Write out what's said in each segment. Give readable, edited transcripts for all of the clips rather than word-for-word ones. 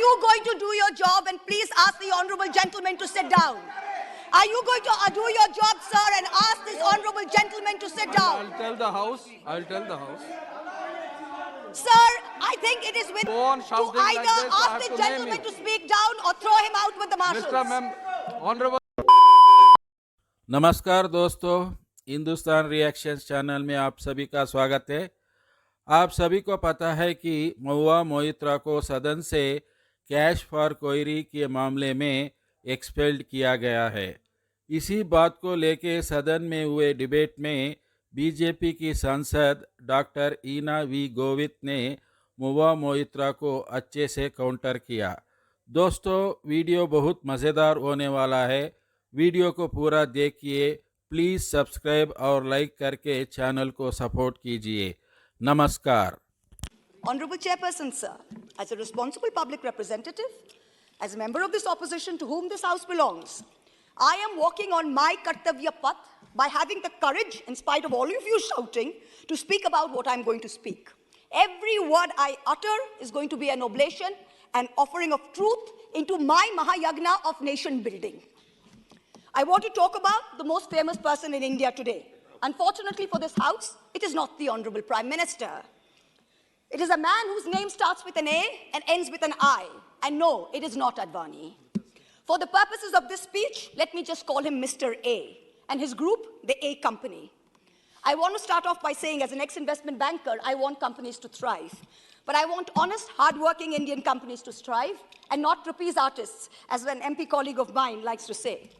you going to do your job and please ask the honorable gentleman to sit down? Are you going to do your job, sir, and ask this honorable gentleman to sit down? I'll tell the House. Sir, I think it is with Go on to shouting like either this, I ask have the to name gentleman you. to speak down or throw him out with the marshals. Honorable. नमस्कार दोस्तों, Hindustan reactions channel में आप सभी का स्वागत है। आप सभी को पता है कि महुआ मोइत्रा को सदन से कैश फॉर क्वेरी के मामले में एक्सपेल्ड किया गया है। इसी बात को लेकर सदन में हुए डिबेट में बीजेपी की सांसद डॉक्टर ईना वी गोवित ने महुआ मोइत्रा को अच्छे से काउंटर किया। दोस्तों, वीडियो बहुत मज़ेदार होने वाला है। वीडियो को पूरा देखिए। प्लीज़ सब्सक्राइब और लाइक करके चैनल को सपोर्ट कीजिए। नमस्कार। Honorable Chairperson, sir, as a responsible public representative, as a member of this opposition to whom this House belongs, I am walking on my Kartavya Path by having the courage, in spite of all of you shouting, to speak about what I'm going to speak. Every word I utter is going to be an oblation, an offering of truth into my Mahayagna of nation building. I want to talk about the most famous person in India today. Unfortunately for this House, it is not the Honorable Prime Minister. It is a man whose name starts with an A and ends with an I. And no, it is not Advani. For the purposes of this speech, let me just call him Mr. A and his group, the A Company. I want to start off by saying, as an ex-investment banker, I want companies to thrive. But I want honest, hard-working Indian companies to strive and not trapeze artists, as an MP colleague of mine likes to say.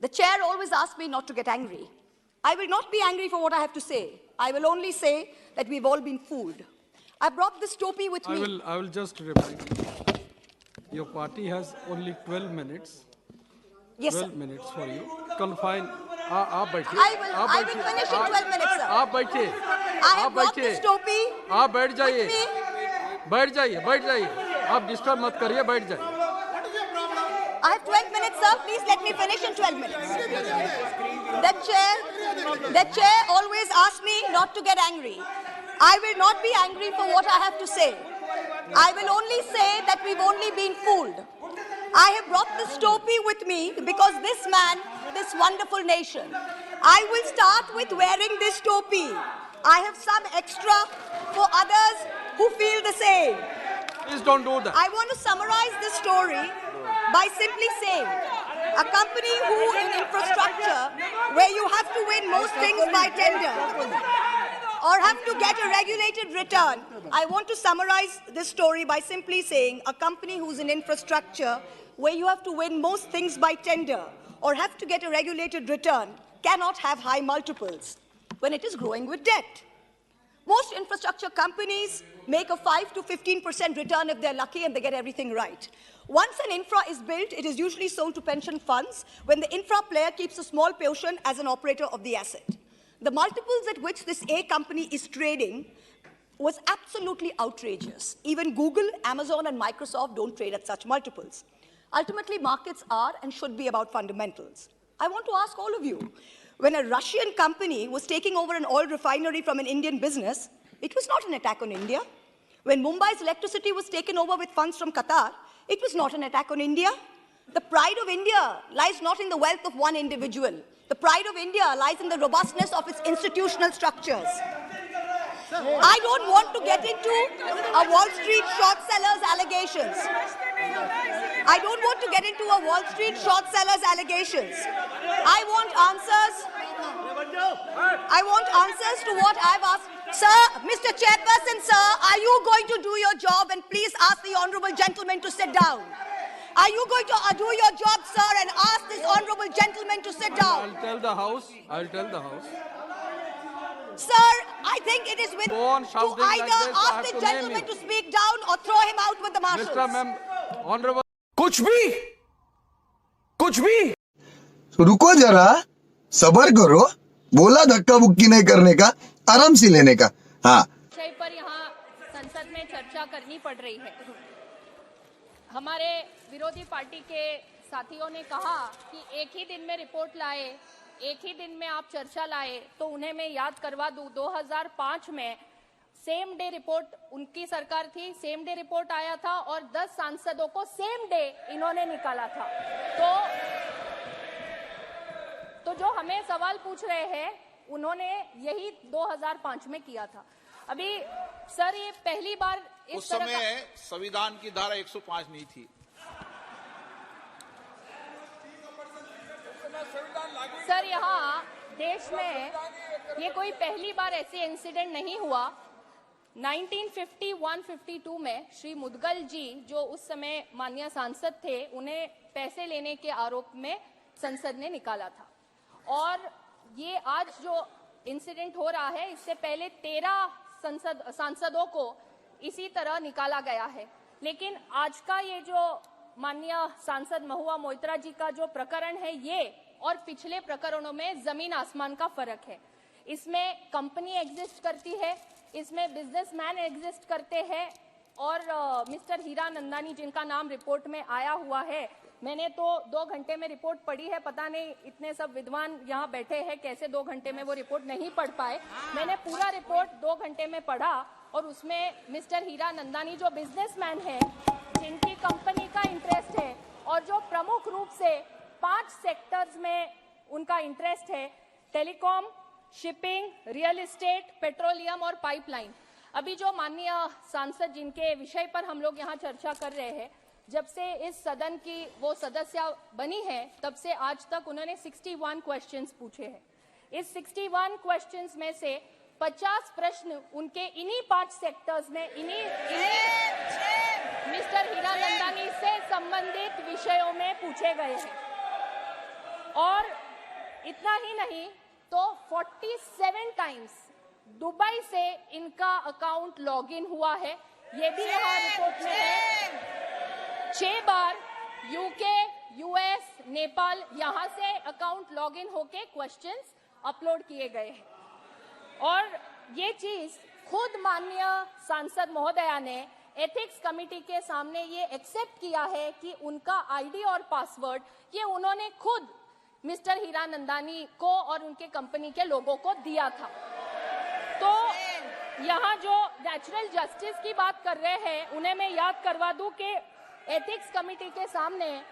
The chair always asks me not to get angry. I will not be angry for what I have to say. I will only say that we've all been fooled. I brought this topi with me. I will just remind you. Your party has only 12 minutes. Yes, 12 sir. minutes for you. Confine. आप बैठिए. I will finish in 12 minutes, sir. आप बैठिए. I have brought this topi आप बैठ जाइए. with me. बैठ जाइए. आप डिस्टर्ब मत करिए, बैठ जाइए. I have 12 minutes, sir. Please let me finish in 12 minutes. The chair always asks me not to get angry. I will not be angry for what I have to say. I will only say that we've only been fooled. I have brought this topi with me because this man, this wonderful nation. I will start with wearing this topi. I have some extra for others who feel the same. Please don't do that. I want to summarize this story by simply saying, a company who in infrastructure, where you have to win most things by tender, or have to get a regulated return. I want to summarize this story by simply saying, a company who's in infrastructure, where you have to win most things by tender, or have to get a regulated return, cannot have high multiples when it is growing with debt. Most infrastructure companies make a 5 to 15% return if they're lucky and they get everything right. Once an infra is built, it is usually sold to pension funds when the infra player keeps a small portion as an operator of the asset. The multiples at which this A company is trading was absolutely outrageous. Even Google, Amazon, and Microsoft don't trade at such multiples. Ultimately, markets are and should be about fundamentals. I want to ask all of you, when a Russian company was taking over an oil refinery from an Indian business, it was not an attack on India. When Mumbai's electricity was taken over with funds from Qatar, it was not an attack on India. The pride of India lies not in the wealth of one individual. The pride of India lies in the robustness of its institutional structures. I don't want to get into a Wall Street short sellers allegations. I don't want to get into a Wall Street short sellers allegations. I want answers to what I've asked. Sir, Mr. Chairperson, sir, are you going to do your job? And please ask the honorable gentleman to sit down. Are you going to do your job, sir, and ask this honorable gentleman to sit down? I'll tell the House. Sir, I think it is with Go on to shouting like either this, I have ask the to name gentleman you. to speak down or throw him out with the marshals. Honorable. कुछ भी रुको जरा, सबर करो, बोला धक्का बुक्की नहीं करने का, आराम से लेने का। हाँ, विषय पर यहाँ संसद में चर्चा करनी पड़ रही है। हमारे विरोधी पार्टी के साथियों ने कहा कि एक ही दिन में रिपोर्ट लाए, एक ही दिन में आप चर्चा लाए, तो उन्हें मैं याद करवा दूं, 2005 में सेम डे रिपोर्ट, उनकी सरकार थी, सेम डे रिपोर्ट आया था और 10 सांसदों को सेम डे इन्होंने निकाला था। तो जो हमें सवाल पूछ रहे हैं उन्होंने यही 2005 में किया था। अभी सर ये पहली बार उस समय संविधान की धारा 105 नहीं थी। सर यहाँ देश में ये कोई पहली बार ऐसे इंसिडेंट नहीं हुआ। 1951-52 में श्री मुदगल जी जो उस समय माननीय सांसद थे, उन्हें पैसे लेने के आरोप में संसद ने निकाला था। और ये आज जो इंसिडेंट हो रहा है, इससे पहले 13 सांसदों को इसी तरह निकाला गया है। लेकिन आज का ये जो माननीय सांसद महुआ मोइत्रा जी का जो प्रकरण है, ये और पिछले प्रकरणों में जमीन आसमान का फर्क है। इसमें कंपनी एग्जिस्ट करती है, इसमें बिजनेसमैन एग्जिस्ट करते हैं और मिस्टर हीरा नंदानी जिनका नाम रिपोर्ट में आया हुआ है, मैंने तो 2 घंटे में रिपोर्ट पढ़ी है। पता नहीं इतने सब विद्वान यहाँ बैठे हैं कैसे 2 घंटे में वो रिपोर्ट नहीं पढ़ पाए। मैंने पूरा रिपोर्ट 2 घंटे में पढ़ा और उसमें मिस्टर हीरा नंदानी जो बिजनेसमैन है, जिनकी कंपनी का इंटरेस्ट है और जो प्रमुख रूप से 5 सेक्टर्स में उनका इंटरेस्ट है, telecom, shipping, real estate, petroleum और पाइपलाइन। अभी जो माननीय सांसद जिनके विषय पर हम लोग यहाँ चर्चा कर रहे हैं, जब से इस सदन की वो सदस्य बनी है तब से आज तक उन्होंने 61 क्वेश्चंस पूछे हैं। इस 61 क्वेश्चंस में से 50 प्रश्न उनके इन्हीं 5 सेक्टर्स में इन्हीं मिस्टर हीरा नंदानी से संबंधित विषयों में पूछे गए हैं। और इतना ही नहीं तो 47 टाइम्स दुबई से इनका अकाउंट लॉगिन हुआ है, ये भी यहाँ रिपोर्ट में है। 6 बार यूके, यूएस, नेपाल, यहाँ से अकाउंट लॉगिन होके क्वेश्चंस अपलोड किए गए हैं। और ये चीज खुद माननीय सांसद महोदया ने एथिक्स कमेटी के सामने ये एक्सेप्ट किया है कि उनका आईडी और पासवर्ड ये उन्होंने खुद मिस्टर हीरा नंदानी को और उनके कंपनी के लोगों को दिया था। तो यहाँ जो नेचुरल जस्टिस की बात कर रहे हैं, उन्हें मैं याद करवा दूं कि एथिक्स कमेटी के सामने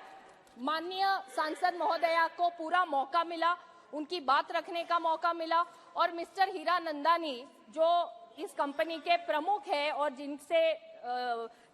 माननीय सांसद महोदया को पूरा मौका मिला, उनकी बात रखने का मौका मिला। और मिस्टर हीरा नंदानी जो इस कंपनी के प्रमुख है और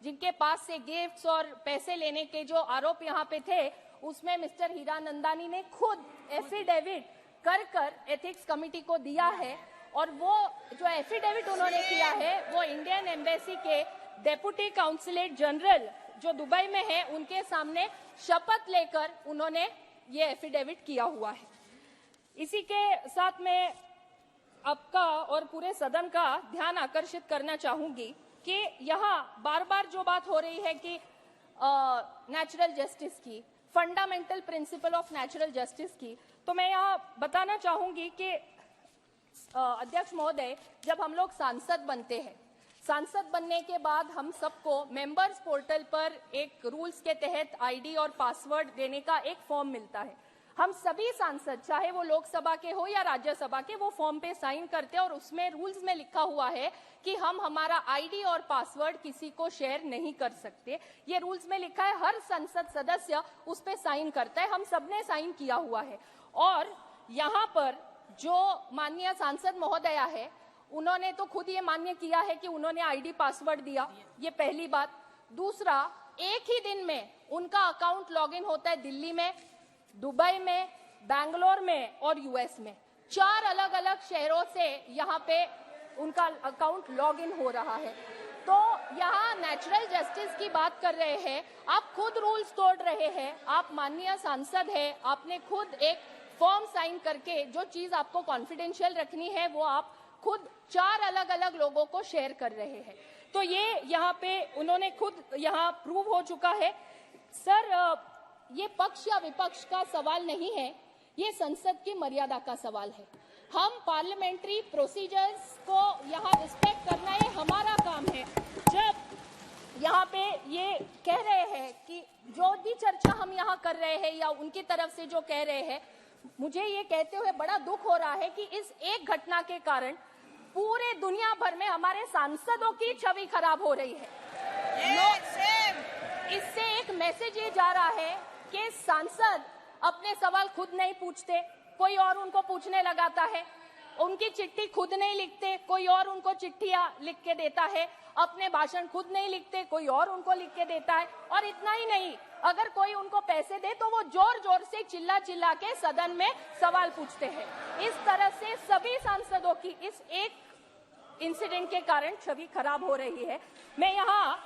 जिनके पास से गिफ्ट्स और पैसे लेने के जो आरोप यहाँ पे थे, उसमें मिस्टर हीरा नंदानी ने खुद एफिडेविट कर एथिक्स कमेटी को दिया है। और वो जो एफिडेविट उन्होंने किया है वो इंडियन एम्बेसी के डेप्यूटी काउंसलेट जनरल जो दुबई में है, उनके सामने शपथ लेकर उन्होंने ये एफिडेविट किया हुआ है। इसी के साथ मैं आपका और पूरे सदन का ध्यान आकर्षित करना चाहूंगी कि यहाँ बार बार जो बात हो रही है कि नेचुरल जस्टिस की, fundamental principle of natural justice की, तो मैं यहाँ बताना चाहूंगी कि अध्यक्ष महोदय, जब हम लोग सांसद बनते हैं, सांसद बनने के बाद हम सबको मेंबर्स पोर्टल पर एक रूल्स के तहत आईडी और पासवर्ड देने का एक फॉर्म मिलता है। हम सभी सांसद, चाहे वो लोकसभा के हो या राज्यसभा के, वो फॉर्म पे साइन करते हैं और उसमें रूल्स में लिखा हुआ है कि हम हमारा आईडी और पासवर्ड किसी को शेयर नहीं कर सकते। ये रूल्स में लिखा है, हर संसद सदस्य उस पे साइन करता है, हम सबने साइन किया हुआ है। और यहाँ पर जो माननीय सांसद महोदया है, उन्होंने तो खुद ये मान्य किया है कि उन्होंने आईडी पासवर्ड दिया, ये पहली बात। दूसरा, एक ही दिन में उनका अकाउंट लॉगिन होता है दिल्ली में, दुबई में, बैंगलोर में और यूएस में। 4 अलग अलग शहरों से यहाँ पे उनका अकाउंट लॉगिन हो रहा है। तो यहाँ नेचुरल जस्टिस की बात कर रहे हैं, आप खुद रूल्स तोड़ रहे हैं। आप माननीय सांसद हैं, आपने खुद एक फॉर्म साइन करके जो चीज आपको कॉन्फिडेंशियल रखनी है वो आप खुद 4 अलग अलग लोगों को शेयर कर रहे हैं। तो ये यहाँ पे उन्होंने खुद यहाँ प्रूव हो चुका है। सर, ये पक्ष या विपक्ष का सवाल नहीं है, ये संसद की मर्यादा का सवाल है। हम पार्लियामेंट्री प्रोसीजर्स को यहाँ रिस्पेक्ट करना ये हमारा काम है। जब यहाँ पे ये कह रहे हैं कि जो भी चर्चा हम यहाँ कर रहे हैं या उनकी तरफ से जो कह रहे हैं, मुझे ये कहते हुए बड़ा दुख हो रहा है कि इस एक घटना के कारण पूरे दुनिया भर में हमारे सांसदों की छवि खराब हो रही है। इससे एक मैसेज ये जा रहा है कि सांसद अपने सवाल खुद नहीं पूछते, कोई और उनको पूछने लगाता है, उनकी चिट्ठी खुद नहीं लिखते, कोई और उनको चिट्ठियां लिख के देता है, अपने भाषण खुद नहीं लिखते, कोई और उनको लिख के देता है। और इतना ही नहीं, अगर कोई उनको पैसे दे तो वो जोर जोर से चिल्ला चिल्ला के सदन में सवाल पूछते हैं। इस तरह से सभी सांसदों की इस एक इंसिडेंट के कारण छवि खराब हो रही है। मैं यहाँ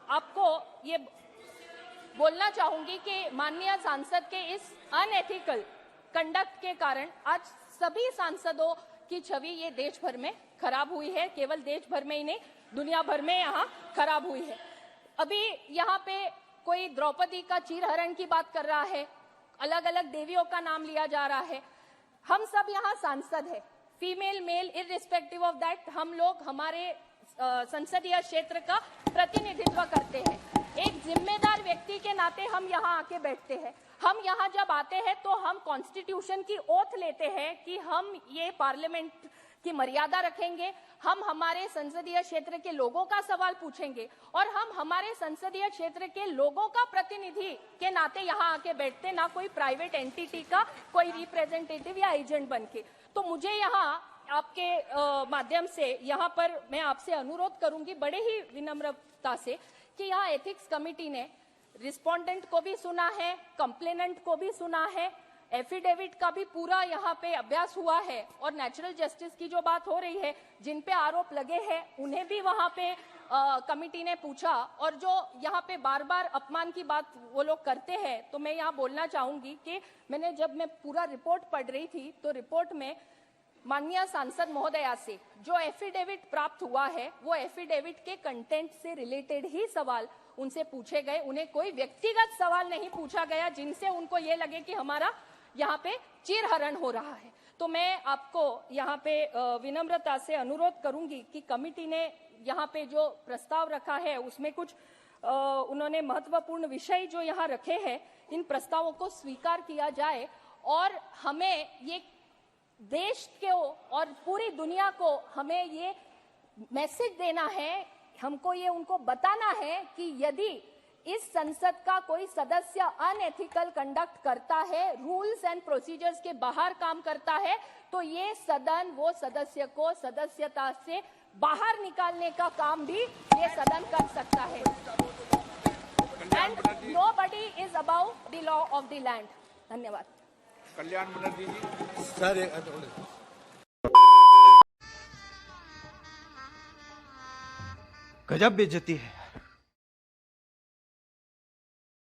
आपको ये बोलना चाहूंगी कि माननीय सांसद के इस अनएथिकल कंडक्ट के कारण आज सभी सांसदों की छवि ये देश भर में खराब हुई है। केवल देश भर में ही नहीं, दुनिया भर में यहाँ खराब हुई है। अभी यहाँ पे कोई द्रौपदी का चीरहरण की बात कर रहा है, अलग अलग देवियों का नाम लिया जा रहा है। हम सब यहाँ सांसद है, female male irrespective of that, हम लोग हमारे संसदीय क्षेत्र का प्रतिनिधित्व करते हैं। एक जिम्मेदार व्यक्ति के नाते हम यहाँ आके बैठते हैं। हम यहाँ जब आते हैं तो हम कॉन्स्टिट्यूशन की ओथ लेते हैं कि हम ये पार्लियामेंट की मर्यादा रखेंगे, हम हमारे संसदीय क्षेत्र के लोगों का सवाल पूछेंगे और हम हमारे संसदीय क्षेत्र के लोगों का प्रतिनिधि के नाते यहाँ आके बैठते, ना कोई प्राइवेट एंटिटी का कोई रिप्रेजेंटेटिव या एजेंट बनके। तो मुझे यहाँ आपके माध्यम से यहाँ पर मैं आपसे अनुरोध करूंगी बड़े ही विनम्रता से कि यहाँ एथिक्स कमेटी ने रिस्पोंडेंट को भी सुना है, कंप्लेनेंट को भी सुना है, एफिडेविट का भी पूरा यहाँ पे अभ्यास हुआ है और नेचुरल जस्टिस की जो बात हो रही है, जिन पे आरोप लगे हैं उन्हें भी वहाँ पे कमेटी ने पूछा। और जो यहाँ पे बार बार अपमान की बात वो लोग करते हैं, तो मैं यहाँ बोलना चाहूंगी कि जब मैं पूरा रिपोर्ट पढ़ रही थी तो रिपोर्ट में माननीय सांसद महोदया से जो एफिडेविट प्राप्त हुआ है वो एफिडेविट के कंटेंट से रिलेटेड ही सवाल उनसे पूछे गए। उन्हें कोई व्यक्तिगत सवाल नहीं पूछा गया जिनसे उनको ये लगे कि हमारा यहाँ पे चीरहरण हो रहा है। तो मैं आपको यहाँ पे विनम्रता से अनुरोध करूंगी कि कमिटी ने यहाँ पे जो प्रस्ताव रखा है उसमें कुछ उन्होंने महत्वपूर्ण विषय जो यहाँ रखे हैं, इन प्रस्तावों को स्वीकार किया जाए और हमें ये देश को और पूरी दुनिया को हमें ये मैसेज देना है, हमको ये उनको बताना है कि यदि इस संसद का कोई सदस्य अनएथिकल कंडक्ट करता है, रूल्स एंड प्रोसीजर्स के बाहर काम करता है, तो ये सदन वो सदस्य को सदस्यता से बाहर निकालने का काम भी ये सदन कर सकता है। And nobody is about the law of the land. धन्यवाद। कल्याण बनर्जी जी। सर गजब बेइज्जती है।